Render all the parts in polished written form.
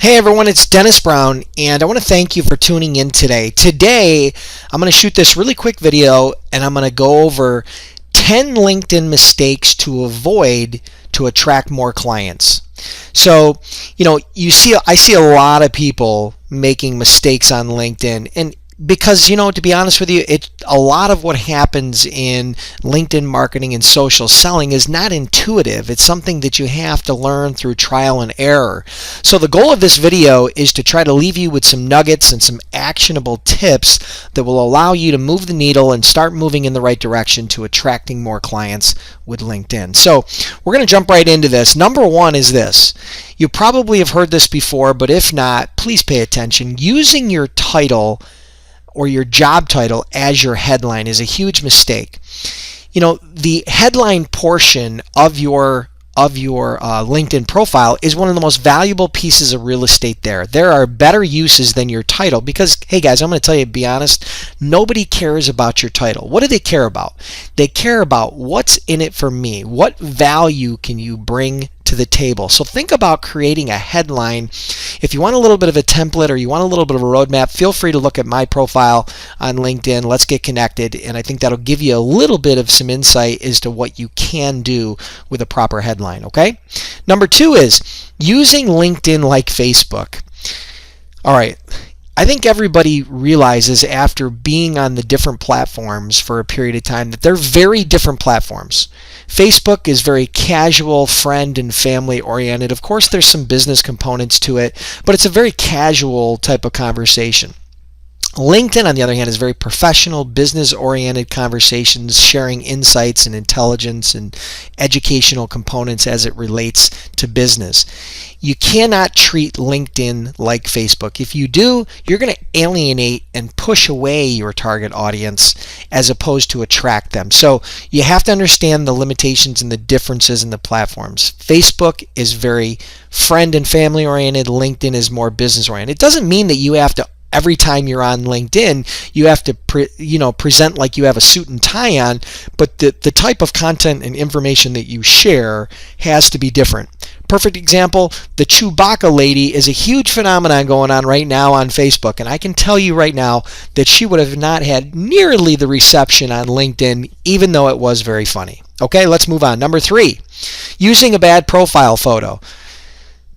Hey everyone, it's Dennis Brown, and I want to thank you for tuning in today. Today, I'm going to shoot this really quick video, and I'm going to go over 10 LinkedIn mistakes to avoid to attract more clients. So, I see a lot of people making mistakes on LinkedIn, and because, to be honest with you, a lot of what happens in LinkedIn marketing and social selling is not intuitive. It's something that you have to learn through trial and error. So the goal of this video is to try to leave you with some nuggets and some actionable tips that will allow you to move the needle and start moving in the right direction to attracting more clients with LinkedIn. So we're going to jump right into this. Number one is this. You probably have heard this before, but if not, please pay attention. Using your title or your job title as your headline is a huge mistake. The headline portion of your LinkedIn profile is one of the most valuable pieces of real estate there. There are better uses than your title because, hey guys, I'm going to tell you, to be honest, nobody cares about your title. What do they care about? They care about what's in it for me. What value can you bring to the table? So think about creating a headline. If you want a little bit of a template or you want a little bit of a roadmap, feel free to look at my profile on LinkedIn. Let's get connected, and I think that'll give you a little bit of some insight as to what you can do with a proper headline, okay? Number two is using LinkedIn like Facebook. All right. I think everybody realizes after being on the different platforms for a period of time that they're very different platforms. Facebook is very casual, friend and family oriented. Of course, there's some business components to it, but it's a very casual type of conversation. LinkedIn, on the other hand, is very professional, business-oriented conversations, sharing insights and intelligence and educational components as it relates to business. You cannot treat LinkedIn like Facebook. If you do, you're going to alienate and push away your target audience as opposed to attract them. So you have to understand the limitations and the differences in the platforms. Facebook is very friend and family oriented. LinkedIn is more business oriented. It doesn't mean that you have to every time you're on LinkedIn, you have to present like you have a suit and tie on, but the type of content and information that you share has to be different. Perfect example, the Chewbacca lady is a huge phenomenon going on right now on Facebook, and I can tell you right now that she would have not had nearly the reception on LinkedIn, even though it was very funny. Okay, let's move on. Number three, using a bad profile photo.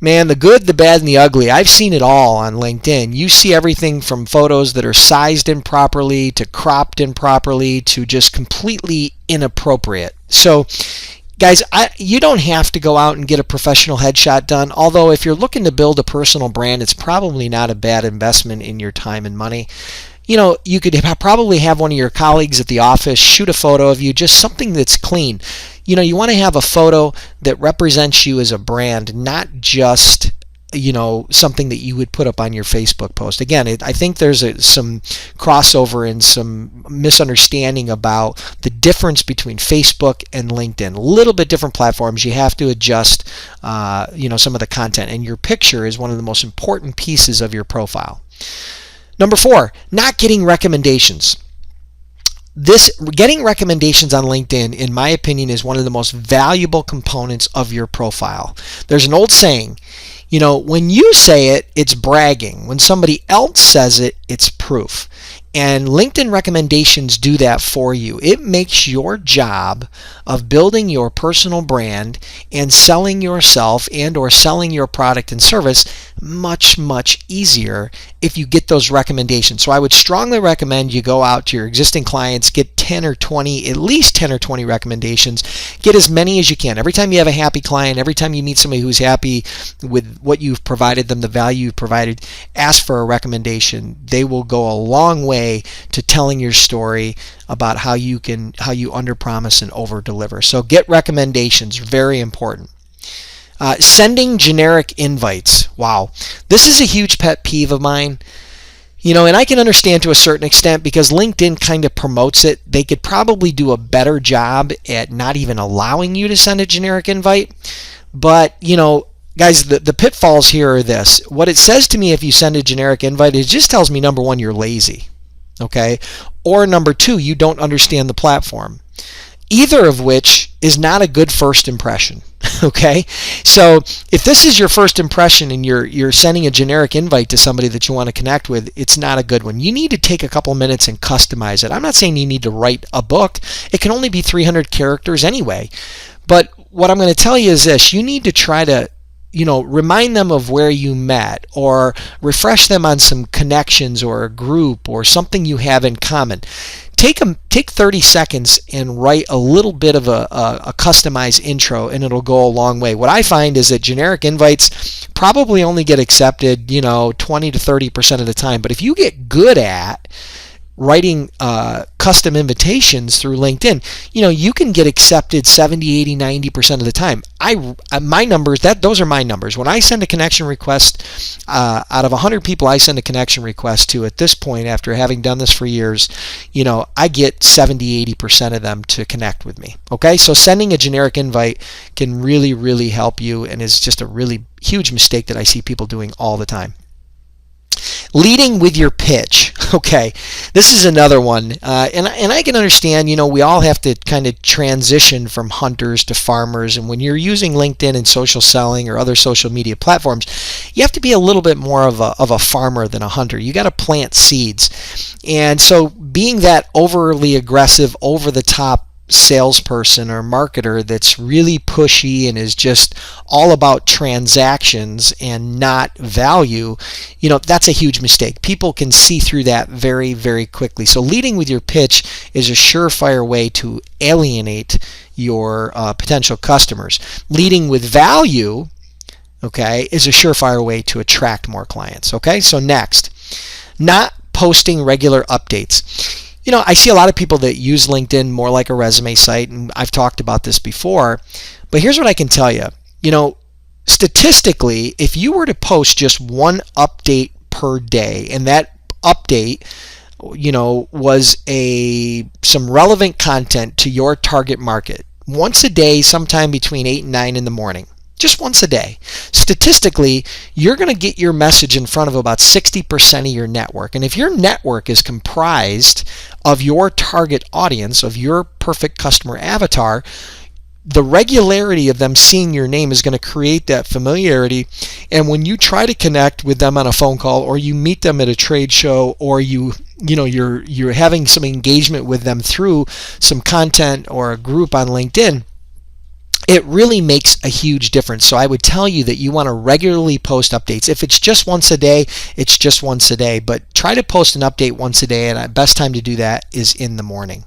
Man, the good, the bad, and the ugly. I've seen it all on LinkedIn. You see everything from photos that are sized improperly to cropped improperly to just completely inappropriate. So, guys, you don't have to go out and get a professional headshot done, although if you're looking to build a personal brand, it's probably not a bad investment in your time and money. You could probably have one of your colleagues at the office shoot a photo of you, just something that's clean. You want to have a photo that represents you as a brand, not just something that you would put up on your Facebook post. Again, I think there's some crossover and some misunderstanding about the difference between Facebook and LinkedIn. A little bit different platforms. You have to adjust some of the content, and your picture is one of the most important pieces of your profile. Number four, not getting recommendations. Getting recommendations on LinkedIn, in my opinion, is one of the most valuable components of your profile. There's an old saying, when you say it, it's bragging. When somebody else says it, it's proof. And LinkedIn recommendations do that for you. It makes your job of building your personal brand and selling yourself and or selling your product and service much, much easier if you get those recommendations. So I would strongly recommend you go out to your existing clients, get 10 or 20, at least 10 or 20 recommendations. Get as many as you can. Every time you have a happy client, every time you meet somebody who's happy with what you've provided them, the value you've provided, ask for a recommendation. They will go a long way to telling your story about how you under promise and over deliver. So get recommendations, very important. Sending generic invites. Wow, this is a huge pet peeve of mine. And I can understand to a certain extent because LinkedIn kind of promotes it. They could probably do a better job at not even allowing you to send a generic invite. But, guys, the pitfalls here are this. What it says to me if you send a generic invite, it just tells me, number one, you're lazy. Okay? Or number two, you don't understand the platform. Either of which is not a good first impression. Okay, so if this is your first impression and you're sending a generic invite to somebody that you want to connect with, it's not a good one. You need to take a couple minutes and customize it. I'm not saying you need to write a book. It can only be 300 characters anyway. But what I'm going to tell you is this: you need to try to remind them of where you met, or refresh them on some connections or a group or something you have in common. Take 30 seconds and write a little bit of a customized intro, and it'll go a long way. What I find is that generic invites probably only get accepted 20 to 30% of the time. But if you get good at writing custom invitations through LinkedIn, you can get accepted 70, 80, 90% of the time. My numbers, those are my numbers. When I send a connection request, out of 100 people I send a connection request to at this point, after having done this for years, I get 70, 80% of them to connect with me. Okay, so sending a generic invite can really, really help you, and is just a really huge mistake that I see people doing all the time. Leading with your pitch. Okay, this is another one, and I can understand. We all have to kind of transition from hunters to farmers, and when you're using LinkedIn and social selling or other social media platforms, you have to be a little bit more of a farmer than a hunter. You got to plant seeds, and so being that overly aggressive, over the top salesperson or marketer that's really pushy and is just all about transactions and not value, that's a huge mistake. People can see through that very, very quickly. So leading with your pitch is a surefire way to alienate your potential customers. Leading with value, okay, is a surefire way to attract more clients. Okay, so next, not posting regular updates. I see a lot of people that use LinkedIn more like a resume site, and I've talked about this before, but here's what I can tell you. Statistically, if you were to post just one update per day, and that update, was some relevant content to your target market, once a day, sometime between 8 and 9 in the morning, just once a day, statistically, you're going to get your message in front of about 60% of your network. And if your network is comprised of your target audience, of your perfect customer avatar, the regularity of them seeing your name is going to create that familiarity. And when you try to connect with them on a phone call, or you meet them at a trade show, or you're having some engagement with them through some content or a group on LinkedIn, it really makes a huge difference. So I would tell you that you want to regularly post updates. If it's just once a day, it's just once a day, but try to post an update once a day, and the best time to do that is in the morning.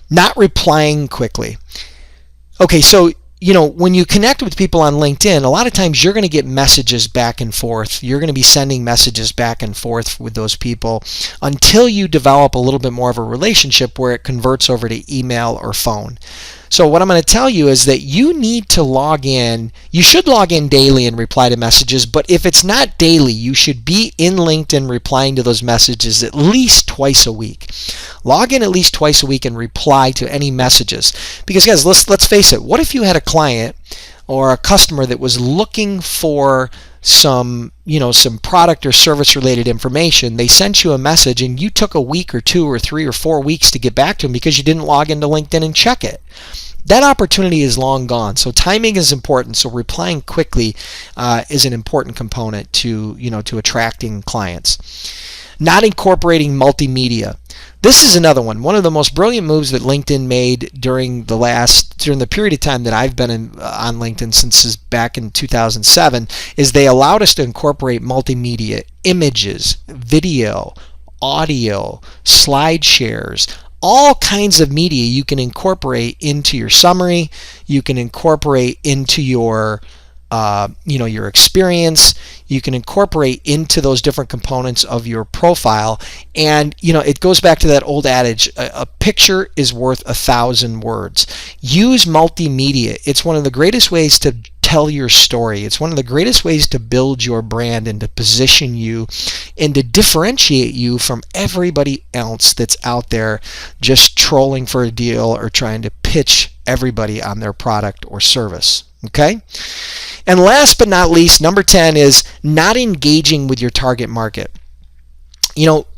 Not replying quickly. Okay, so when you connect with people on LinkedIn, a lot of times you're going to get messages back and forth. You're going to be sending messages back and forth with those people until you develop a little bit more of a relationship where it converts over to email or phone. So what I'm going to tell you is that you need to log in. You should log in daily and reply to messages, but if it's not daily, you should be in LinkedIn replying to those messages at least twice a week. Log in at least twice a week and reply to any messages. Because guys, let's face it, what if you had a client or a customer that was looking for some product or service related information? They sent you a message and you took a week or 2 or 3 or 4 weeks to get back to them because you didn't log into LinkedIn and check it. That opportunity is long gone. So timing is important. So replying quickly is an important component to attracting clients. Not incorporating multimedia. This is another one. One of the most brilliant moves that LinkedIn made during the period of time that I've been on LinkedIn, since back in 2007, is they allowed us to incorporate multimedia, images, video, audio, slide shares, all kinds of media you can incorporate into your summary. You can incorporate into your your experience. You can incorporate into those different components of your profile. And it goes back to that old adage, a picture is worth 1,000 words. Use multimedia. It's one of the greatest ways to tell your story. It's one of the greatest ways to build your brand and to position you and to differentiate you from everybody else that's out there just trolling for a deal or trying to pitch everybody on their product or service. Okay? And last but not least, number 10 is not engaging with your target market.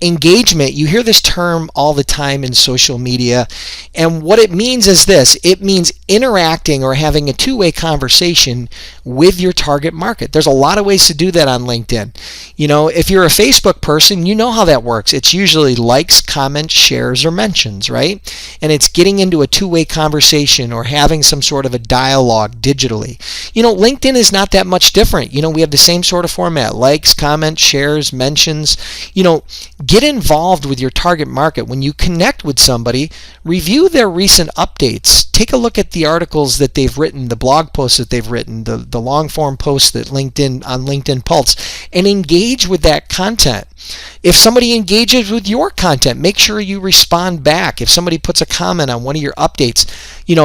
Engagement, you hear this term all the time in social media, and what it means is this. It means interacting or having a two-way conversation with your target market. There's a lot of ways to do that on LinkedIn. If you're a Facebook person, you know how that works. It's usually likes, comments, shares, or mentions, right? And it's getting into a two-way conversation or having some sort of a dialogue digitally. LinkedIn is not that much different. We have the same sort of format: likes, comments, shares, mentions. Get involved with your target market. When you connect with somebody, review their recent updates. Take a look at the articles that they've written, the blog posts that they've written, the long form posts that on LinkedIn Pulse, and engage with that content. If somebody engages with your content, make sure you respond back. If somebody puts a comment on one of your updates,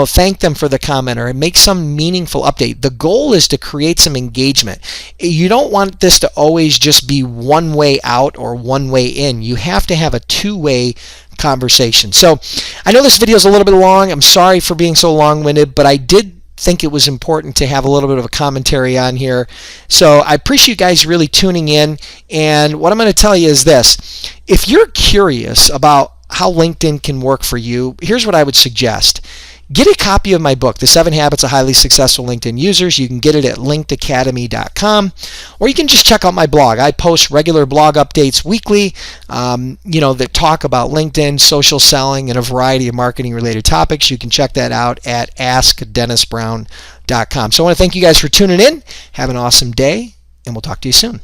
thank them for the comment or make some meaningful update. The goal is to create some engagement. You don't want this to always just be one way out or one way in. You have to have a two-way conversation. So I know this video is a little bit long. I'm sorry for being so long-winded, but I did think it was important to have a little bit of a commentary on here. So I appreciate you guys really tuning in. And what I'm going to tell you is this. If you're curious about how LinkedIn can work for you, here's what I would suggest. Get a copy of my book, The 7 Habits of Highly Successful LinkedIn Users. You can get it at linkedacademy.com, or you can just check out my blog. I post regular blog updates weekly, that talk about LinkedIn, social selling, and a variety of marketing-related topics. You can check that out at askdennisbrown.com. So I want to thank you guys for tuning in. Have an awesome day, and we'll talk to you soon.